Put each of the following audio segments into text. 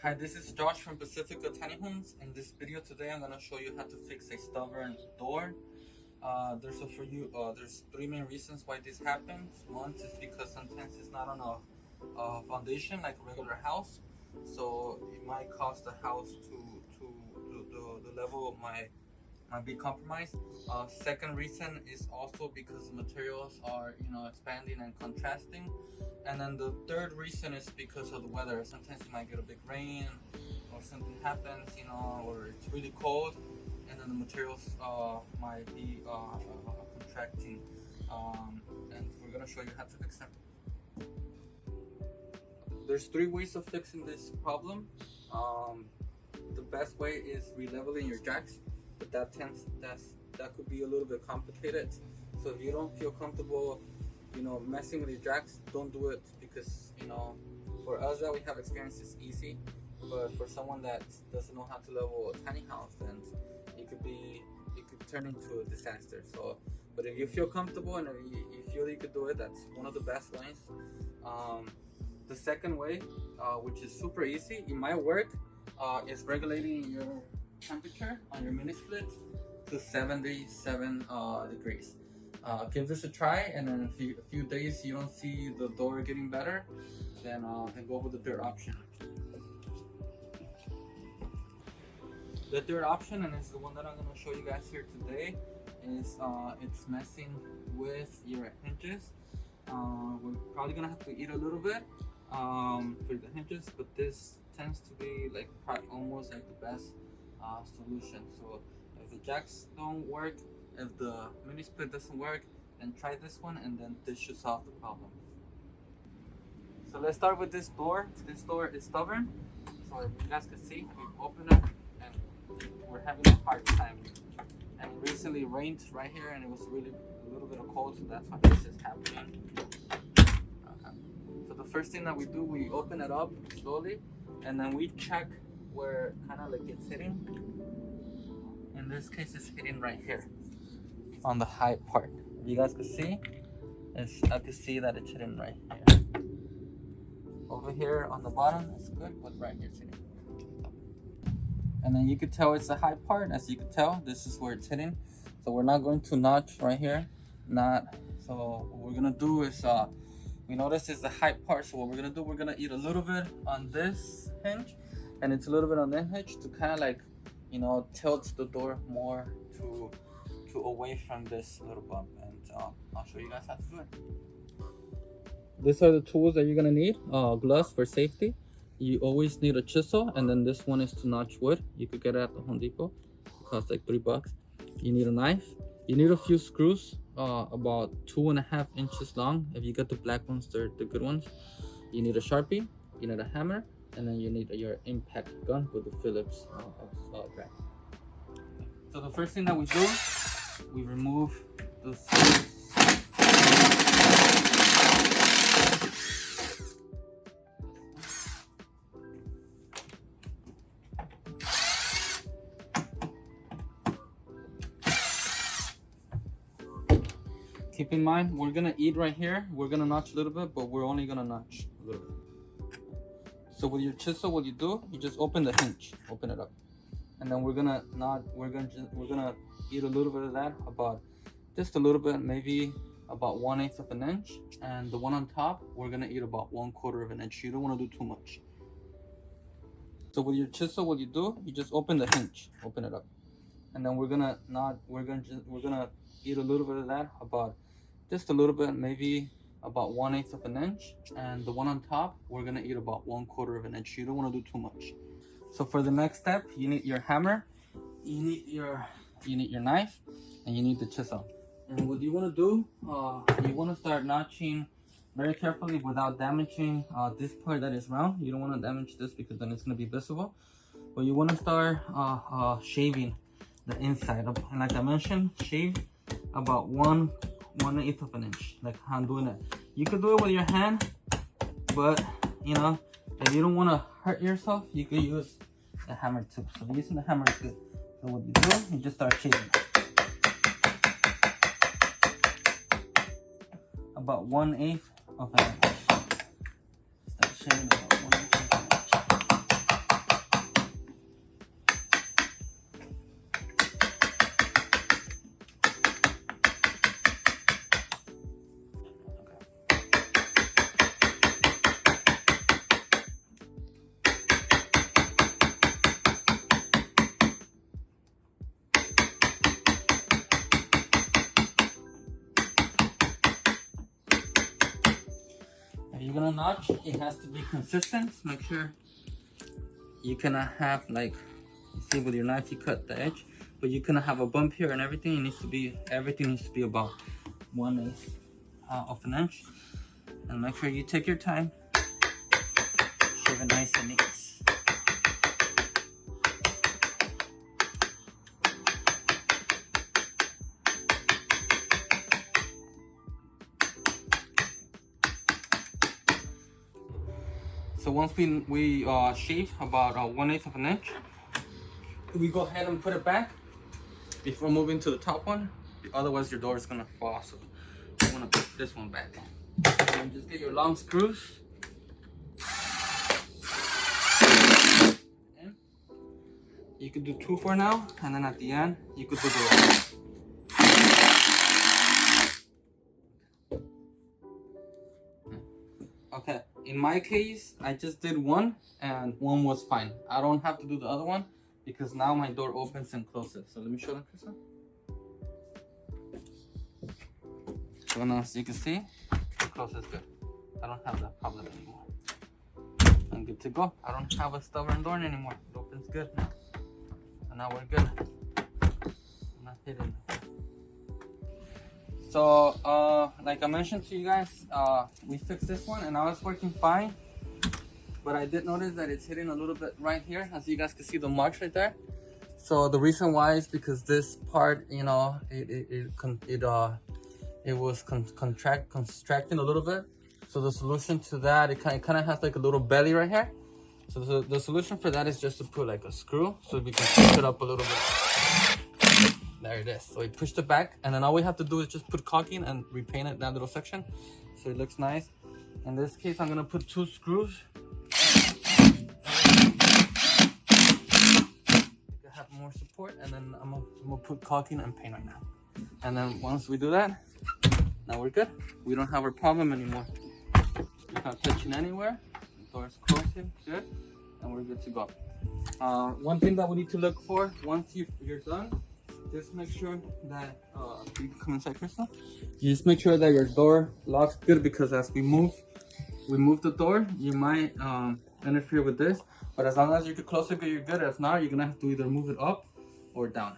Hi, this is Josh from Pacifica Tiny Homes. In this video today, I'm gonna show you how to fix a stubborn door. There's three main reasons why this happens. One is because sometimes it's not on a foundation like a regular house, so it might cause the house the level might be compromised. Second reason is also because the materials are expanding and contrasting. And then the third reason is because of the weather. Sometimes you might get a big rain or something happens, or it's really cold, and then the materials might be contracting. And we're gonna show you how to fix them. There's three ways of fixing this problem. The best way is releveling your jacks, but that could be a little bit complicated. So if you don't feel comfortable messing with your jacks, don't do it, because for us that we have experience, it's easy, but for someone that doesn't know how to level a tiny house, then it could turn into a disaster. So but if you feel comfortable and if you feel you could do it, that's one of the best ways. The second way, which is super easy, it might work, is regulating your temperature on your mini split to 77 degrees. Give this a try, and then if a few days you don't see the door getting better, then go with the third option. The third option, and it's the one that I'm going to show you guys here today, is it's messing with your hinges. We're probably going to have to eat a little bit for the hinges, but this tends to be like almost like the best solution. So if the jacks don't work, if the mini split doesn't work, then try this one, and then this should solve the problem. So let's start with this door. This door is stubborn, so if you guys can see, we open it and we're having a hard time. And it recently rained right here, and it was really a little bit of cold, so that's why this is happening. Okay. So the first thing that we do, we open it up slowly, and then we check where kind of like it's hitting. In this case, it's hitting right here on the high part. If you guys can see, I can see that it's hitting right here. Over here on the bottom, it's good, but right here it's hitting. And then you can tell it's the high part. As you can tell, this is where it's hitting. So we're not going to notch right here. So what we're gonna do is, we notice it's the high part. So what we're gonna do, we're gonna eat a little bit on this hinge, and it's a little bit on that hinge to kind of like, tilt the door more to away from this little bump, and I'll show you guys how to do it. These are the tools that you're gonna need. Gloves for safety. You always need a chisel, and then this one is to notch wood. You could get it at the Home Depot. It costs like $3. You need a knife. You need a few screws, about 2.5 inches long. If you get the black ones, they're the good ones. You need a Sharpie. You need a hammer, and then you need your impact gun with the Phillips brand. So the first thing that we do, we remove the screws. Keep in mind, we're gonna eat right here. We're gonna notch a little bit, but we're only gonna notch a little bit. So with your chisel, what you do, you just open the hinge, open it up, and then we're gonna eat a little bit of that, just a little bit, maybe about 1/8 of an inch, and the one on top, we're gonna eat about 1/4 of an inch. You don't want to do too much. So with your chisel, what you do, you just open the hinge, open it up, and then we're gonna eat a little bit of that, just a little bit, maybe about 1/8 of an inch, and the one on top, we're gonna eat about 1/4 of an inch. You don't want to do too much. So for the next step, you need your hammer, you need your knife, and you need the chisel. And what you want to do, you want to start notching very carefully without damaging this part that is round. You don't want to damage this, because then it's going to be visible. But you want to start shaving the inside. And like I mentioned, shave about 1/8 of an inch, like how I'm doing it. You could do it with your hand, but if you don't want to hurt yourself, you could use the hammer too. So using the hammer is good. So what you do, you just start shaving about 1/8 of an inch. Start shaving about 1/8 of an inch. a notch, it has to be consistent. Make sure you cannot have like, you see with your knife you cut the edge, but you cannot have a bump here and everything. It needs to be, everything needs to be about 1/8 of an inch. And make sure you take your time, shave it nice and neat. So once we shave about 1/8 of an inch, we go ahead and put it back before moving to the top one. Otherwise your door is gonna fall, so you wanna put this one back. And just get your long screws. And you could do 2 for now, and then at the end, you could do the rest. Okay, in my case, I just did 1 and 1 was fine. I don't have to do the other one because now my door opens and closes. So let me show them, Krista. So now, as you can see, it closes good. I don't have that problem anymore. I'm good to go. I don't have a stubborn door anymore. It opens good now. So now we're good. I'm not hidden. So, like I mentioned to you guys, we fixed this one and now it's working fine. But I did notice that it's hitting a little bit right here, as you guys can see the marks right there. So the reason why is because this part, you know, it was constracting a little bit. So the solution to that, it kind of has like a little belly right here. So the solution for that is just to put like a screw so we can push it up a little bit. There it is. So we pushed it back, and then all we have to do is just put caulking and repaint it, that little section, so it looks nice. In this case, I'm gonna put 2 screws. You have more support, and then I'm gonna put caulking and paint right now. And then once we do that, now we're good. We don't have a problem anymore. It's not touching anywhere. The door is closing, good, and we're good to go. One thing that we need to look for once you're done, just make sure that you can come inside, Crystal. You just make sure that your door locks good, because as we move the door, you might interfere with this. But as long as you can close it good, you're good. If not, you're gonna have to either move it up or down.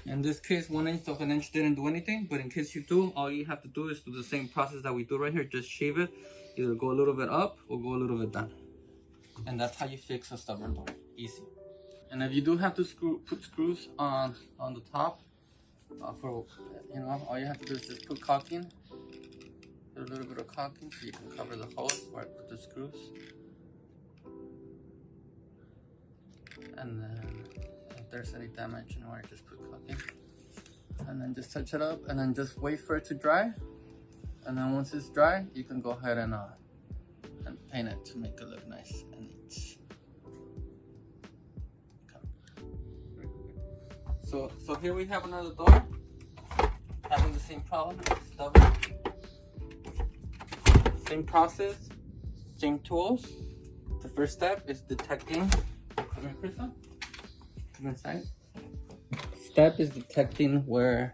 In this case, 1/8 of an inch didn't do anything, but in case you do, all you have to do is do the same process that we do right here. Just shave it, either go a little bit up or go a little bit down. And that's how you fix a stubborn door, easy. And if you do have to put screws on the top, for, you know, all you have to do is just put caulking, put a little bit of caulking so you can cover the holes where I put the screws. And then if there's any damage anywhere, just put caulking. And then just touch it up, and then just wait for it to dry. And then once it's dry, you can go ahead and paint it to make it look nice and neat. Okay. So here we have another door, having the same problem, stubborn. Same process, same tools. The first step is detecting. Come here, Krista. Come inside. Step is detecting where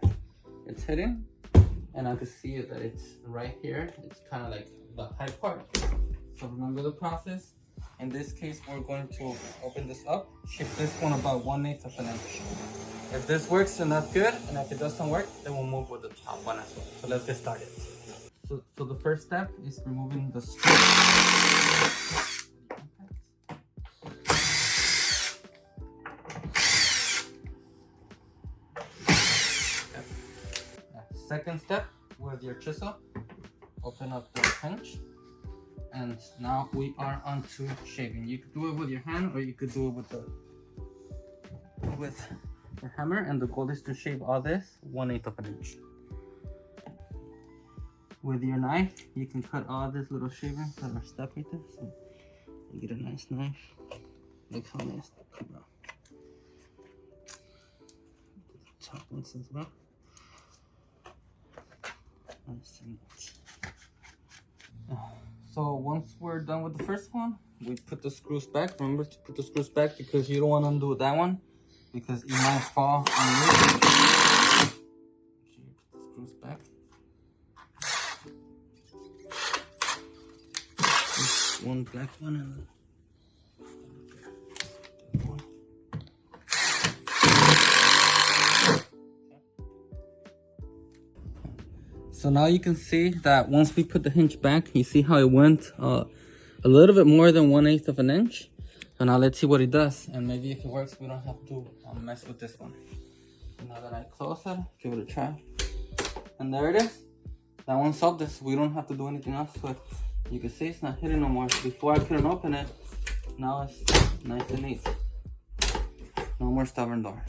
it's hitting, and I can see that it's right here. It's kind of like the high part. So remember the process. In this case, we're going to open this up, shift this one about 1/8 of an inch. If this works, then that's good, and if it doesn't work, then we'll move with the top one as well. So let's get started. So the first step is removing the screw. Second step, with your chisel, open up the hinge, and now we are on to shaving. You could do it with your hand, or you could do it with your hammer, and the goal is to shave all this 1/8 of an inch. With your knife, you can cut all this little shavings that are stuck right there. So you get a nice knife. Look how nice that came out. Top ones as well. So once we're done with the first one, we put the screws back. Remember to put the screws back because you don't want to undo that one because it might fall on you. Put the screws back. There's one black one and so now you can see that once we put the hinge back, you see how it went a little bit more than 1/8 of an inch. So now let's see what it does, and maybe if it works, we don't have to mess with this one. Now that I close it, give it a try, and there it is. That one solved this. We don't have to do anything else to it. You can see it's not hitting no more. Before I couldn't open it. Now it's nice and neat. No more stubborn door.